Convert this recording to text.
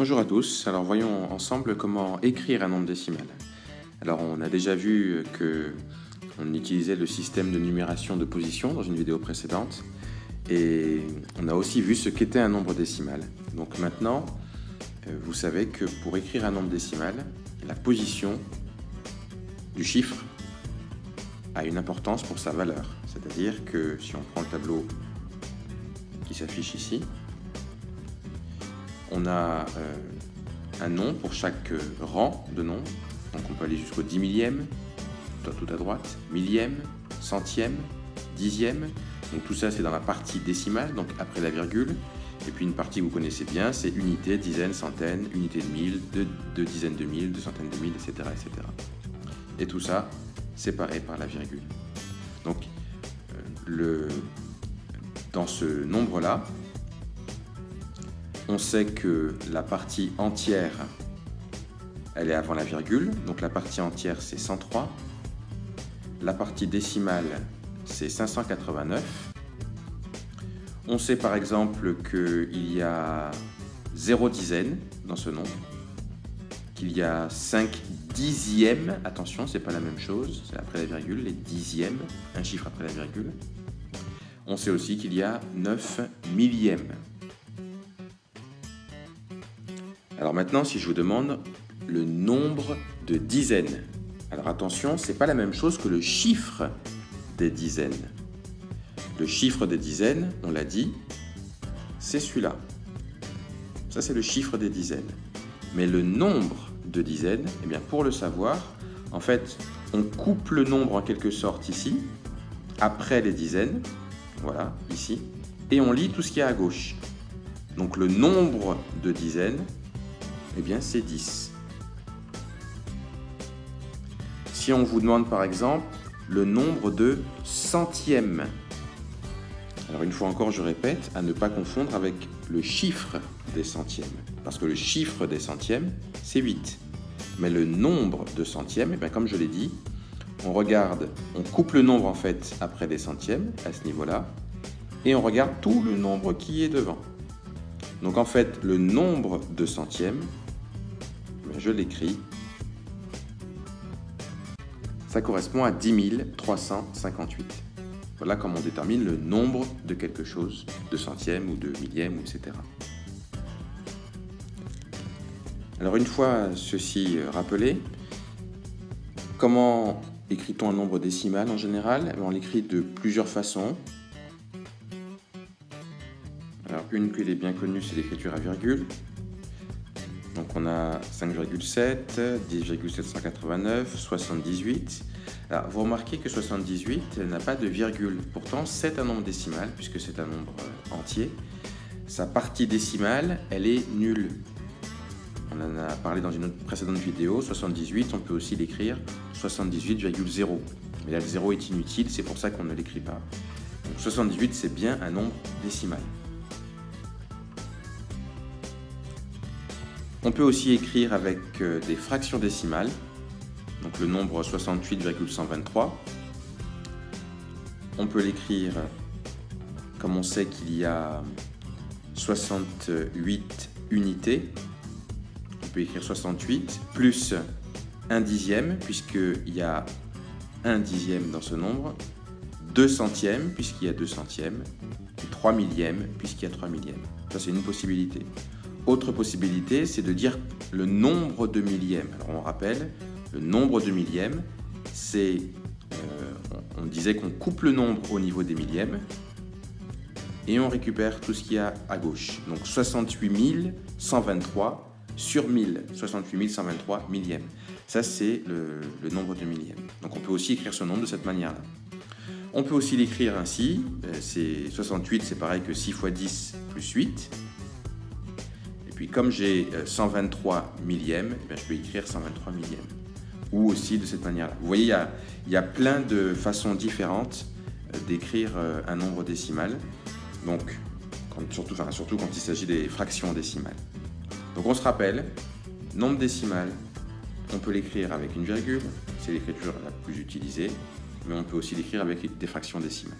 Bonjour à tous, alors voyons ensemble comment écrire un nombre décimal. Alors on a déjà vu qu'on utilisait le système de numération de position dans une vidéo précédente et on a aussi vu ce qu'était un nombre décimal. Donc maintenant, vous savez que pour écrire un nombre décimal, la position du chiffre a une importance pour sa valeur. C'est-à-dire que si on prend le tableau qui s'affiche ici, on a un nom pour chaque rang de nombre. Donc on peut aller jusqu'au 10 millième, tout à droite, millième, centième, dixième. Donc tout ça c'est dans la partie décimale, donc après la virgule. Et puis une partie que vous connaissez bien, c'est unité, dizaine, centaine, unité de mille, de dizaines de mille, de centaines de mille, etc., etc. Et tout ça séparé par la virgule. Donc dans ce nombre-là, on sait que la partie entière, elle est avant la virgule. Donc la partie entière, c'est 103. La partie décimale, c'est 589. On sait par exemple qu'il y a 0 dizaine dans ce nombre, qu'il y a 5 dixièmes. Attention, c'est pas la même chose, c'est après la virgule, les dixièmes, un chiffre après la virgule. On sait aussi qu'il y a 9 millièmes. Alors maintenant, si je vous demande le nombre de dizaines, alors attention, ce n'est pas la même chose que le chiffre des dizaines. Le chiffre des dizaines, on l'a dit, c'est celui-là. Ça, c'est le chiffre des dizaines. Mais le nombre de dizaines, eh bien, pour le savoir, en fait, on coupe le nombre en quelque sorte ici, après les dizaines, voilà, ici, et on lit tout ce qu'il y a à gauche. Donc le nombre de dizaines, eh bien, c'est 10. Si on vous demande par exemple le nombre de centièmes, alors une fois encore, je répète, à ne pas confondre avec le chiffre des centièmes, parce que le chiffre des centièmes, c'est 8. Mais le nombre de centièmes, eh bien, comme je l'ai dit, on regarde, on coupe le nombre en fait après des centièmes, à ce niveau-là, et on regarde tout le nombre qui est devant. Donc en fait, le nombre de centièmes, je l'écris, ça correspond à 10 358. Voilà comment on détermine le nombre de quelque chose, de centième ou de millième, etc. Alors une fois ceci rappelé, comment écrit-on un nombre décimal en général? On l'écrit de plusieurs façons. Alors une qui est bien connue, c'est l'écriture à virgule. Donc on a 5,7, 10,789, 78. Alors vous remarquez que 78 n'a pas de virgule. Pourtant c'est un nombre décimal puisque c'est un nombre entier. Sa partie décimale, elle est nulle. On en a parlé dans une autre précédente vidéo. 78, on peut aussi l'écrire 78,0. Mais là le 0 est inutile, c'est pour ça qu'on ne l'écrit pas. Donc 78 c'est bien un nombre décimal. On peut aussi écrire avec des fractions décimales, donc le nombre 68,123. On peut l'écrire comme on sait qu'il y a 68 unités. On peut écrire 68 plus 1 dixième, puisqu'il y a 1 dixième dans ce nombre, 2 centièmes, puisqu'il y a 2 centièmes, et 3 millièmes, puisqu'il y a 3 millièmes. Ça, c'est une possibilité. Autre possibilité, c'est de dire le nombre de millièmes. Alors on rappelle, le nombre de millièmes, c'est, on disait qu'on coupe le nombre au niveau des millièmes et on récupère tout ce qu'il y a à gauche. Donc 68 123 sur 1000, 68 123 millièmes. Ça, c'est le nombre de millièmes. Donc on peut aussi écrire ce nombre de cette manière-là. On peut aussi l'écrire ainsi, 68, c'est pareil que 6 fois 10 plus 8. Puis comme j'ai 123 millièmes, eh bien, je peux écrire 123 millièmes. Ou aussi de cette manière-là. Vous voyez, il y a plein de façons différentes d'écrire un nombre décimal. Donc, surtout quand il s'agit des fractions décimales. Donc on se rappelle, nombre décimal, on peut l'écrire avec une virgule, c'est l'écriture la plus utilisée, mais on peut aussi l'écrire avec des fractions décimales.